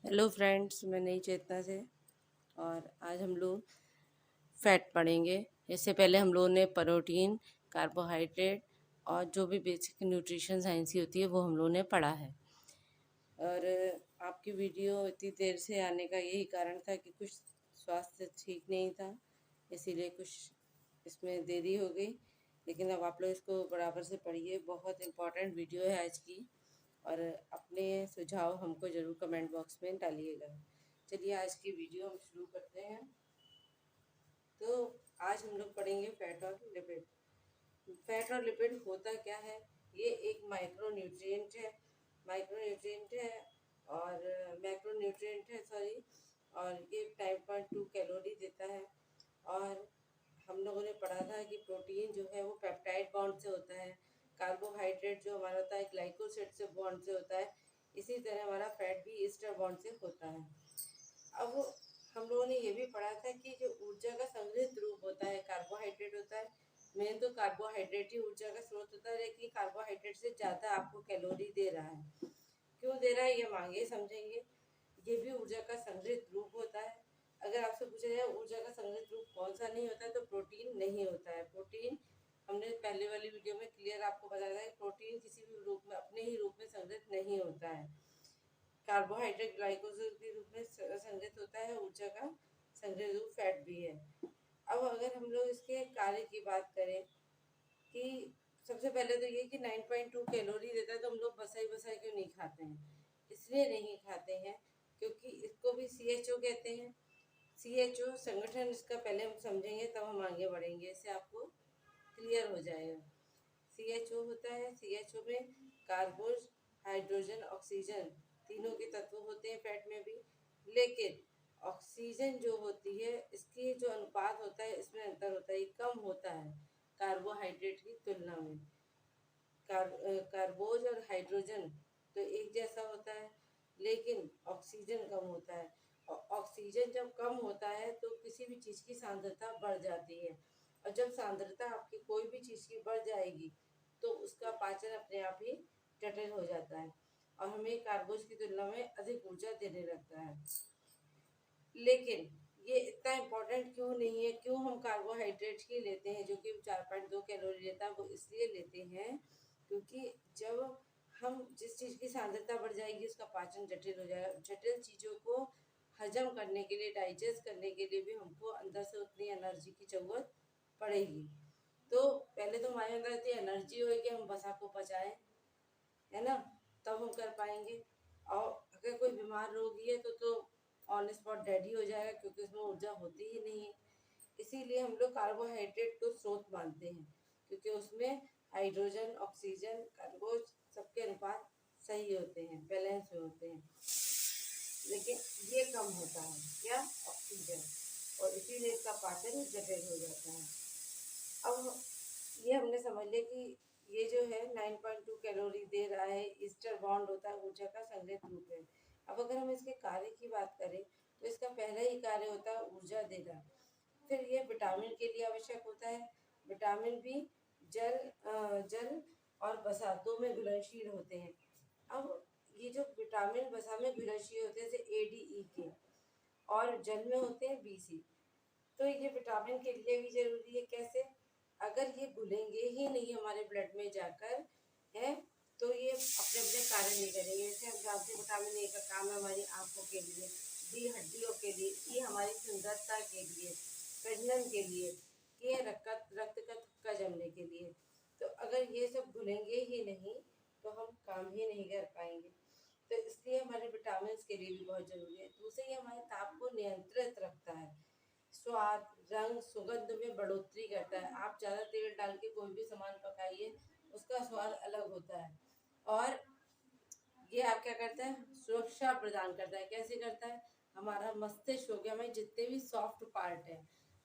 Hello friends, मैं नई चेतना से। और आज हम लोग फैट पढ़ेंगे। इससे पहले हम लोगों ने प्रोटीन, कार्बोहाइड्रेट और जो भी बेसिक न्यूट्रिशन साइंस ही होती है वो हम लोगों ने पढ़ा है। और आपकी वीडियो इतनी देर से आने का यही कारण था कि कुछ स्वास्थ्य ठीक नहीं था, इसीलिए कुछ इसमें देरी हो गई। लेकिन अब आप लोग इसको बराबर से पढ़िए, बहुत इम्पोर्टेंट वीडियो है आज की। और अपने सुझाव हमको ज़रूर कमेंट बॉक्स में डालिएगा। चलिए आज की वीडियो हम शुरू करते हैं। तो आज हम लोग पढ़ेंगे फैट और लिपिड। फैट और लिपिड होता क्या है? ये एक माइक्रोन्यूट्रिएंट है, माइक्रोन्यूट्रिएंट है और मैक्रोन्यूट्रिएंट है, सॉरी। और ये 9.2 कैलोरी देता है। और हम लोगों ने पढ़ा था कि प्रोटीन जो है वो पेप्टाइड बॉन्ड से होता है, कार्बोहाइड्रेट जो हमारा होता है ग्लाइकोसाइड से बॉन्ड से होता है। इसी तरह हमारा फैट भी ईस्टर बॉन्ड से होता है। अब हम लोगों ने ये भी पढ़ा था कि जो ऊर्जा का संग्रहित रूप होता है कार्बोहाइड्रेट होता है। मेन तो कार्बोहाइड्रेट ही ऊर्जा का स्रोत होता है, लेकिन कार्बोहाइड्रेट से ज़्यादा आपको कैलोरी दे रहा है। क्यों दे रहा है ये हम आगे समझेंगे। ये भी ऊर्जा का संग्रहित रूप होता है। अगर आपसे पूछा जाए ऊर्जा का संग्रहित रूप कौन सा नहीं होता है, तो प्रोटीन नहीं होता है। प्रोटीन हमने पहले वाली वीडियो में क्लियर आपको बताया था कि प्रोटीन किसी भी रूप में अपने ही रूप में संग्रहित नहीं होता है। कार्बोहाइड्रेट ग्लाइकोजन के रूप में संग्रहित होता है। ऊर्जा का संग्रहित रूप फैट भी है। अब अगर हम लोग इसके कार्य की बात करें कि सबसे पहले तो ये कि 9.2 कैलोरी देता है, तो हम लोग बसाई बसाई क्यों नहीं खाते हैं? इसलिए नहीं खाते हैं क्योंकि इसको भी CHO कहते हैं। CHO संगठन इसका पहले हम समझेंगे, तब हम आगे बढ़ेंगे, इससे आपको क्लियर हो जाएगा। CHO होता है, CHO में कार्बोज, हाइड्रोजन, ऑक्सीजन तीनों के तत्व होते हैं फैट में भी। लेकिन ऑक्सीजन जो होती है इसकी जो अनुपात होता है इसमें अंतर होता है, ये कम होता है कार्बोहाइड्रेट की तुलना में। कार्बोज और हाइड्रोजन तो एक जैसा होता है, लेकिन ऑक्सीजन कम होता है। और ऑक्सीजन जब कम होता है तो किसी भी चीज़ की सांद्रता बढ़ जाती है। और जब सांद्रता आपकी कोई भी चीज़ की बढ़ जाएगी तो उसका पाचन अपने आप ही जटिल हो जाता है और हमें कार्बोज की तुलना में अधिक ऊर्जा देने लगता है। लेकिन ये इतना इम्पोर्टेंट क्यों नहीं है? क्यों हम कार्बोहाइड्रेट ही लेते हैं जो कि 4.2 कैलोरी लेता है? वो इसलिए लेते हैं क्योंकि जब हम जिस चीज़ की सांद्रता बढ़ जाएगी उसका पाचन जटिल हो जाएगा। जटिल चीज़ों को हजम करने के लिए, डाइजेस्ट करने के लिए भी हमको अंदर से उतनी एनर्जी की ज़रूरत पड़ेगी। तो पहले तो हमारे अंदर इतनी एनर्जी हो कि हम वसा को पचाएं, है ना, तब हम कर पाएंगे। और अगर कोई बीमार रोगी है तो ऑन स्पॉट डेड ही हो जाएगा, क्योंकि उसमें ऊर्जा होती ही नहीं है। इसीलिए हम लोग कार्बोहाइड्रेट को स्रोत मानते हैं, क्योंकि उसमें हाइड्रोजन, ऑक्सीजन, कार्बोज सबके अनुपात सही होते हैं, बैलेंस में होते हैं। लेकिन ये कम होता है, क्या? ऑक्सीजन। और इसीलिए इसका पाचन जटिल हो जाता है। अब ये हमने समझ लिया कि ये जो है 9.2 कैलोरी दे रहा है, ईस्टर बॉन्ड होता है, ऊर्जा का संग्रहित रूप है। अब अगर हम इसके कार्य की बात करें तो इसका पहला ही कार्य होता है ऊर्जा देना। फिर ये विटामिन के लिए आवश्यक होता है। विटामिन भी जल और वसा दो में घुलनशील होते हैं। अब ये जो विटामिन वसा में घुलनशील होते हैं जैसे ADE के, और जल में होते हैं BC। तो ये विटामिन के लिए भी जरूरी है। कैसे? अगर ये घुलेंगे ही नहीं हमारे ब्लड में जाकर, है, तो ये अपने अपने कार्य नहीं करेंगे। जैसे हम जानते हैं विटामिन A का काम है हमारी आंखों के लिए, D हड्डियों के लिए, E हमारी सुंदरता के लिए, प्रजनन के लिए, K रक्त का थक्का जमने के लिए। तो अगर ये सब घुलेंगे ही नहीं तो हम काम ही नहीं कर पाएंगे। तो इसलिए हमारे विटामिन के लिए भी बहुत जरूरी है। दूसरे ये हमारे ताप को नियंत्रित रखता है, स्वाद, रंग, सुगंध में बढ़ोतरी करता है। आप ज़्यादा तेल डाल के कोई भी सामान पकाइए, उसका स्वाद अलग होता है। और ये आप क्या करता है? सुरक्षा प्रदान करता है। कैसे करता है? हमारा मस्तिष्क हो गया, हमारे जितने भी सॉफ्ट पार्ट है,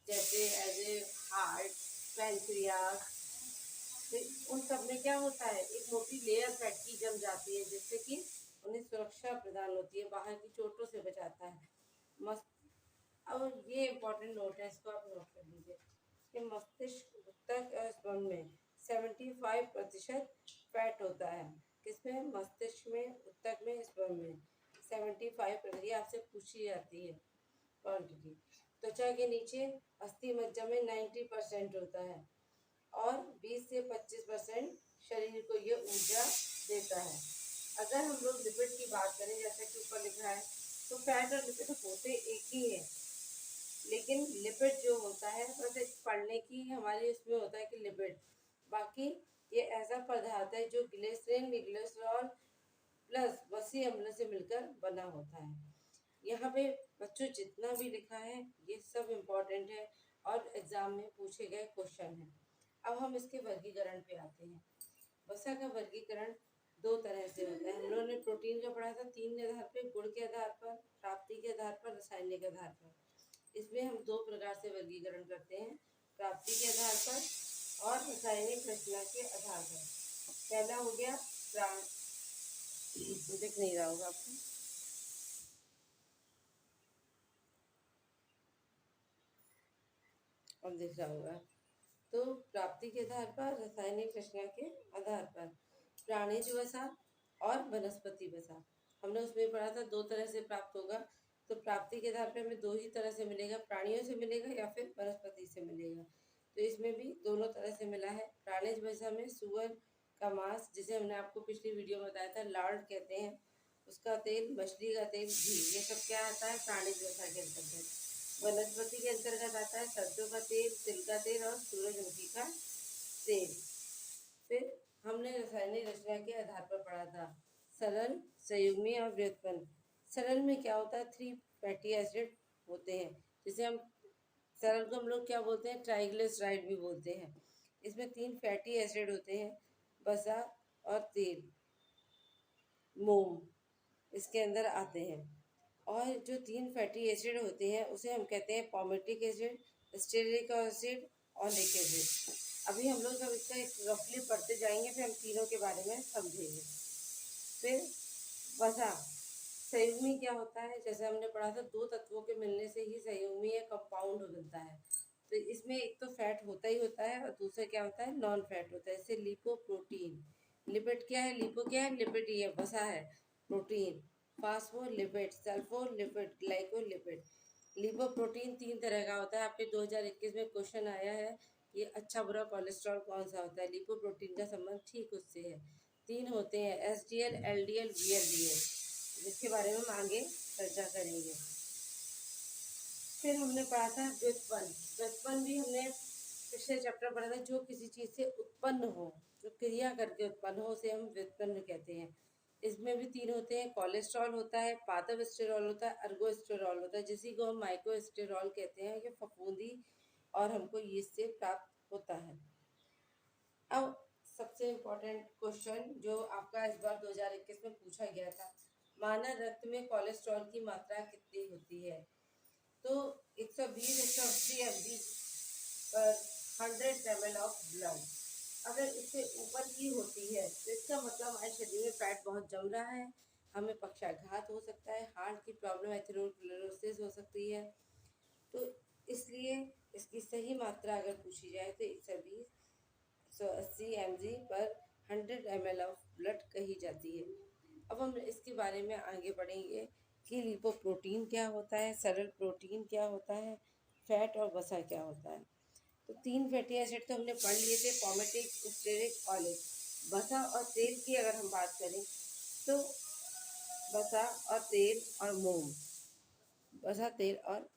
जैसे एज ए हार्ट, पैंक्रियास, उन सब में क्या होता है, एक मोटी लेयर फैट की जम जाती है, जिससे कि उन्हें सुरक्षा प्रदान होती है, बाहर की चोटों से बचाता है। मस्त अब ये इम्पोर्टेंट नोट है, इसको आप नोट कर लीजिए कि मस्तिष्क तक स्पर्म में 75% फैट होता है। किसमें? मस्तिष्क में, उत्तक में, स्पर्म में 75 कैलोरी आपसे पूछी जाती है क्वांटिटी। त्वचा के नीचे अस्थि मज्जा में 90% होता है और 20 से 25% शरीर को ये ऊर्जा देता है। अगर हम लोग लिपिड की बात करें, जैसे कि ऊपर लिखा है, तो फैट और लिपिड होते एक ही है, लेकिन लिपिड जो होता है बस एक पढ़ने की हमारे इसमें होता है कि लिपिड, बाकी ये ऐसा पदार्थ है जो ग्लिसरीन, ग्लिसरॉल प्लस वसी अम्ल से मिलकर बना होता है। यहाँ पे बच्चों जितना भी लिखा है ये सब इम्पोर्टेंट है और एग्जाम में पूछे गए क्वेश्चन है। अब हम इसके वर्गीकरण पे आते हैं। वसा का वर्गीकरण दो तरह से होता है। हम लोगों ने प्रोटीन का पढ़ा था 3 आधार पे, गुण के आधार पर, प्राप्ति के आधार पर, रासायनिक आधार पर। इसमें हम 2 प्रकार से वर्गीकरण करते हैं, प्राप्ति के आधार पर और रासायनिक रचना के आधार पर। पहला हो गया दिख नहीं रहा होगा आपको, अब दिख रहा होगा। तो प्राप्ति के आधार पर, रासायनिक रचना के आधार पर, प्राणिज वसा और वनस्पति वसा। हमने उसमें पढ़ा था 2 तरह से प्राप्त होगा। तो प्राप्ति के आधार पर हमें 2 ही तरह से मिलेगा, प्राणियों से मिलेगा या फिर वनस्पति से मिलेगा। तो इसमें भी दोनों तरह से मिला है। प्राणिज वसा में सुअर का मांस, जिसे हमने आपको पिछली वीडियो में बताया था, लार्ड कहते हैं, उसका तेल, मछली का तेल, घी, ये सब क्या आता है प्राणिज वसा के अंतर्गत। वनस्पति के अंतर्गत आता है सरसों का तेल, तिल का तेल और सूरजमुखी का तेल। फिर हमने रासायनिक रचना के आधार पर पढ़ा था सरल, संयुग्मी और व्युत्पन्न। सरल में क्या होता है, 3 फैटी एसिड होते हैं, जिसे हम सरल को हम लोग क्या बोलते हैं, ट्राइग्लिसराइड भी बोलते हैं। इसमें 3 फैटी एसिड होते हैं, वसा और तेल, मोम इसके अंदर आते हैं। और जो 3 फैटी एसिड होते हैं उसे हम कहते हैं पॉमेटिक एसिड, स्टेरिक एसिड और लेक एसिड। अभी हम लोग जब इसका रफली पढ़ते जाएंगे फिर हम तीनों के बारे में समझेंगे। फिर वसा, संयुग्मी क्या होता है, जैसे हमने पढ़ा था 2 तत्वों के मिलने से ही संयुग्मी या कंपाउंड बनता है। तो इसमें एक तो फैट होता ही होता है और दूसरा क्या होता है, नॉन फैट होता है। जैसे लिपोप्रोटीन, लिपिड क्या है, लिपो क्या है, लिपिड, ये वसा है, प्रोटीन, फास्फोलिपिड, सल्फोलिपिड, ग्लाइकोलिपिड। लिपोप्रोटीन 3 तरह का होता है। आपके 2021 में क्वेश्चन आया है कि अच्छा बुरा कोलेस्ट्रॉल कौन सा होता है, लिपोप्रोटीन का संबंध ठीक उससे है। 3 होते हैं, एसडीएल, एलडीएल, वीएलडीएल, जिसके बारे में हम आगे चर्चा करेंगे। फिर हमने पढ़ा था व्युत्पन्न। व्युत्पन्न भी हमने पिछले चैप्टर पढ़ा था, जो किसी चीज़ से उत्पन्न हो, जो क्रिया करके उत्पन्न हो, उसे हम व्युत्पन्न कहते हैं। इसमें भी 3 होते हैं, कोलेस्ट्रॉल होता है, पादप स्टेरॉल होता है, अर्गोस्टेरॉल होता है, जिसी को हम माइक्रोस्टेरॉल कहते हैं। ये फफूंदी और हमको यीस्ट से प्राप्त होता है। अब सबसे इम्पोर्टेंट क्वेश्चन जो आपका इस बार 2021 में पूछा गया था, मानव रक्त में कोलेस्ट्रॉल की मात्रा कितनी होती है। तो 120-180 mg पर 100 ml ऑफ ब्लड। अगर इससे ऊपर की होती है तो इसका मतलब हमारे शरीर में फैट बहुत जम रहा है, हमें पक्षाघात हो सकता है, हार्ट की प्रॉब्लम, एथेरोस्क्लेरोसिस हो सकती है। तो इसलिए इसकी सही मात्रा अगर पूछी जाए तो 120-180 mg पर 100 ml ऑफ ब्लड कही जाती है। अब हम इसके बारे में आगे बढ़ेंगे कि लिपोप्रोटीन क्या होता है, सरल प्रोटीन क्या होता है, फैट और वसा क्या होता है। तो 3 फैटी एसिड तो हमने पढ़ लिए थे, पॉमेटिक, स्टेरिक, ऑलिक। वसा और तेल की अगर हम बात करें तो वसा और तेल और मोम, वसा, तेल और,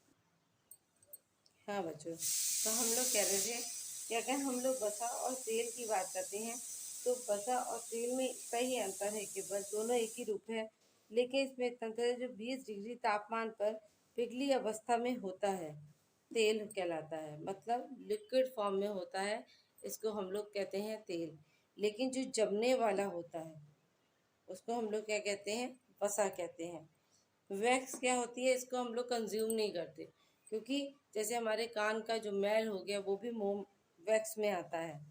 हाँ बच्चों, तो हम लोग कह रहे थे कि अगर हम लोग वसा और तेल की बात करते हैं तो वसा और तेल में इतना ही अंतर है कि बस दोनों एक ही रूप है, लेकिन इसमें इतना अंतर है जो 20 डिग्री तापमान पर पिघली अवस्था में होता है तेल कहलाता है, मतलब लिक्विड फॉर्म में होता है, इसको हम लोग कहते हैं तेल। लेकिन जो जमने वाला होता है उसको हम लोग क्या कहते हैं, वसा कहते हैं। वैक्स क्या होती है, इसको हम लोग कंज्यूम नहीं करते, क्योंकि जैसे हमारे कान का जो मैल हो गया वो भी मोम वैक्स में आता है,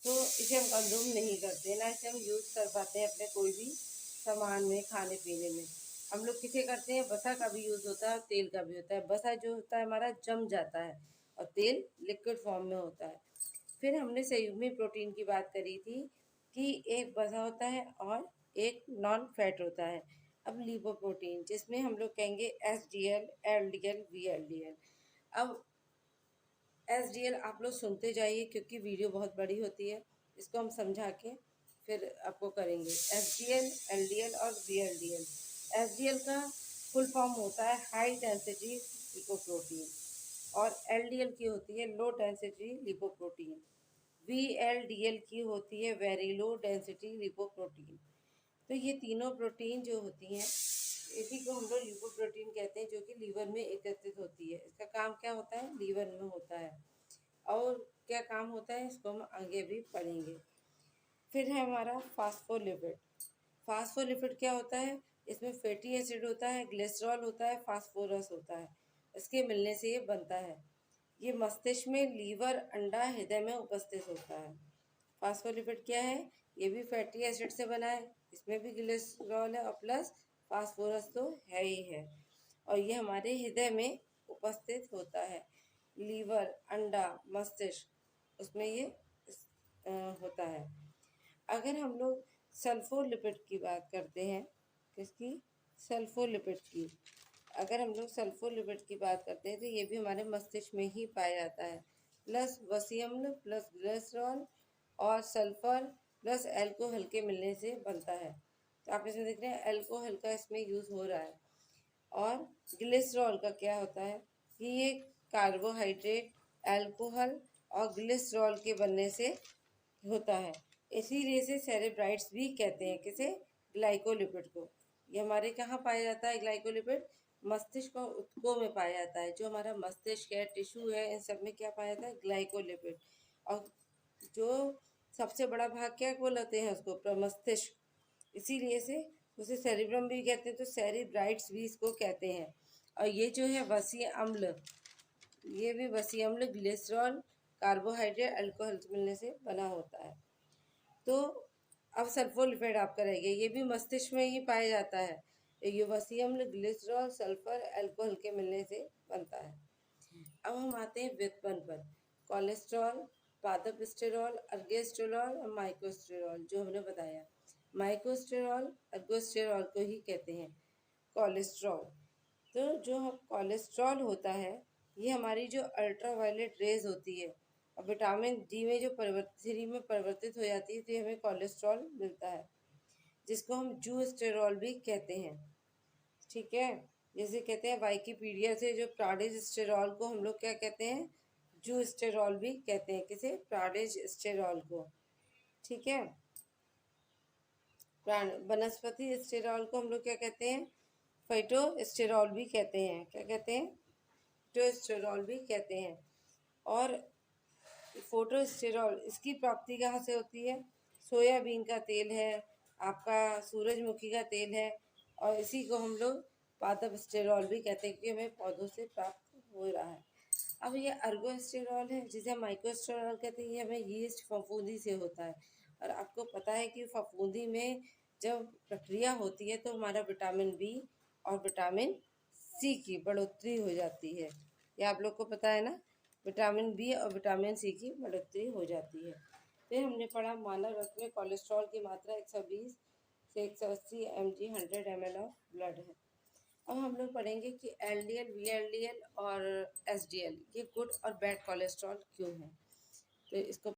तो इसे हम कंज्यूम नहीं करते, ना इसे हम यूज़ कर पाते हैं अपने कोई भी सामान में, खाने पीने में। हम लोग किसे करते हैं, वसा का भी यूज़ होता है और तेल का भी होता है। वसा जो होता है हमारा जम जाता है और तेल लिक्विड फॉर्म में होता है। फिर हमने संयुग्मी प्रोटीन की बात करी थी कि एक वसा होता है और एक नॉन फैट होता है। अब लिपोप्रोटीन, जिसमें हम लोग कहेंगे एसडीएल, एलडीएल, वीएलडीएल। अब एसडीएल आप लोग सुनते जाइए क्योंकि वीडियो बहुत बड़ी होती है, इसको हम समझा के फिर आपको करेंगे। एसडीएल, एलडीएल और वीएलडीएल। एसडीएल का फुल फॉर्म होता है हाई डेंसिटी लिपोप्रोटीन, और एलडीएल की होती है लो डेंसिटी लिपोप्रोटीन। वीएलडीएल की होती है वेरी लो डेंसिटी लिपोप्रोटीन। तो ये तीनों प्रोटीन जो होती हैं, इसी को हम लोग लिपोप्रोटीन कहते हैं, जो कि लीवर में एकत्रित होती है। इसका काम क्या होता है? लीवर में होता है। और क्या काम होता है इसको हम आगे भी पढ़ेंगे। फिर है हमारा फास्फोलिपिड। फास्फोलिपिड क्या होता है? इसमें फैटी एसिड होता है, ग्लिसरॉल होता है, फास्फोरस होता है। इसके मिलने से ये बनता है। ये मस्तिष्क में, लीवर, अंडा, हृदय में उपस्थित होता है। फास्फोलिपिड क्या है? ये भी फैटी एसिड से बना है, इसमें भी ग्लिसरॉल है और प्लस फास्फोरस तो है ही है। और ये हमारे हृदय में उपस्थित होता है। लीवर, अंडा, मस्तिष्क, उसमें ये होता है। अगर हम लोग सल्फोलिपिड की बात करते हैं, किसकी? सल्फोलिपिड की। अगर हम लोग सल्फोलिपिड की बात करते हैं तो ये भी हमारे मस्तिष्क में ही पाया जाता है। प्लस वसीय अम्ल प्लस ग्लिसरॉल और सल्फर प्लस एल्कोहल के मिलने से बनता है। तो आप इसमें देख रहे हैं एल्कोहल का इसमें यूज़ हो रहा है। और ग्लिसरॉल का क्या होता है कि ये कार्बोहाइड्रेट, अल्कोहल और ग्लिसरॉल के बनने से होता है। इसीलिए से सेरेब्राइट्स भी कहते हैं, किसे? ग्लाइकोलिपिड को। ये हमारे कहाँ पाया जाता है ग्लाइकोलिपिड? मस्तिष्क और ऊतकों में पाया जाता है। जो हमारा मस्तिष्क है, टिश्यू है, इन सब में क्या पाया जाता है? ग्लाइकोलिपिड। और जो सबसे बड़ा भाग क्या बोलते हैं उसको? प्रमस्तिष्क। इसीलिए से उसे सेरिब्रम भी कहते हैं, तो सेरेब्राइट्स भी इसको कहते हैं। और ये जो है वसीय अम्ल, ये भी वसीय अम्ल ग्लिसरॉल, कार्बोहाइड्रेट, अल्कोहल मिलने से बना होता है। तो अब सल्फोलिपिड आपका रह गया, ये भी मस्तिष्क में ही पाया जाता है। ये वसीय अम्ल, ग्लिसरॉल, सल्फर, अल्कोहल के मिलने से बनता है। अब हम आते हैं व्युत्पन्न पर। कोलेस्ट्रॉल, पादप स्टेरॉल, अर्गेस्टेरॉल और माइक्रोस्टेरॉल, जो हमने बताया। माइक्रोस्टेरॉल, अर्गोस्टेरॉल को ही कहते हैं कोलेस्ट्रॉल। तो जो हम कोलेस्ट्रॉल होता है, ये हमारी जो अल्ट्रावायलेट रेज होती है और विटामिन डी में जो थ्री में परिवर्तित हो जाती है, तो हमें कोलेस्ट्रॉल मिलता है, जिसको हम जूस्टेरॉल भी कहते हैं। ठीक है, जैसे कहते हैं वाइकिपीडिया से, जो प्राडेस्टेरॉल को हम लोग क्या कहते हैं? जूस्टेरॉल भी कहते हैं। किसे? प्राडेस्टेरॉल को। ठीक है, वनस्पति स्टेरॉल को हम लोग क्या कहते हैं? फाइटोस्टेरॉल भी कहते हैं। क्या कहते हैं? फाइटोस्टेरॉल भी कहते हैं। और फोटोस्टेरॉल, इसकी प्राप्ति कहाँ से होती है? सोयाबीन का तेल है, आपका सूरजमुखी का तेल है, और इसी को हम लोग पादप स्टेरॉल भी कहते हैं, क्योंकि हमें पौधों से प्राप्त हो रहा है। अब ये अर्गोस्टेरॉल है, जिसे माइक्रोस्टेरॉल कहते हैं, ये हमें यीस्ट फफूंदी से होता है। और आपको पता है कि फफूंदी में जब प्रक्रिया होती है तो हमारा विटामिन बी और विटामिन सी की बढ़ोतरी हो जाती है। ये आप लोग को पता है ना? विटामिन बी और विटामिन सी की बढ़ोतरी हो जाती है। फिर हमने पढ़ा मानव रक्त में कोलेस्ट्रॉल की मात्रा 120 से 180 mg 100 ml ऑफ ब्लड है। अब हम लोग पढ़ेंगे कि एलडीएल, वीएलडीएल और एसडीएल ये गुड और बैड कोलेस्ट्रॉल क्यों है। तो इसको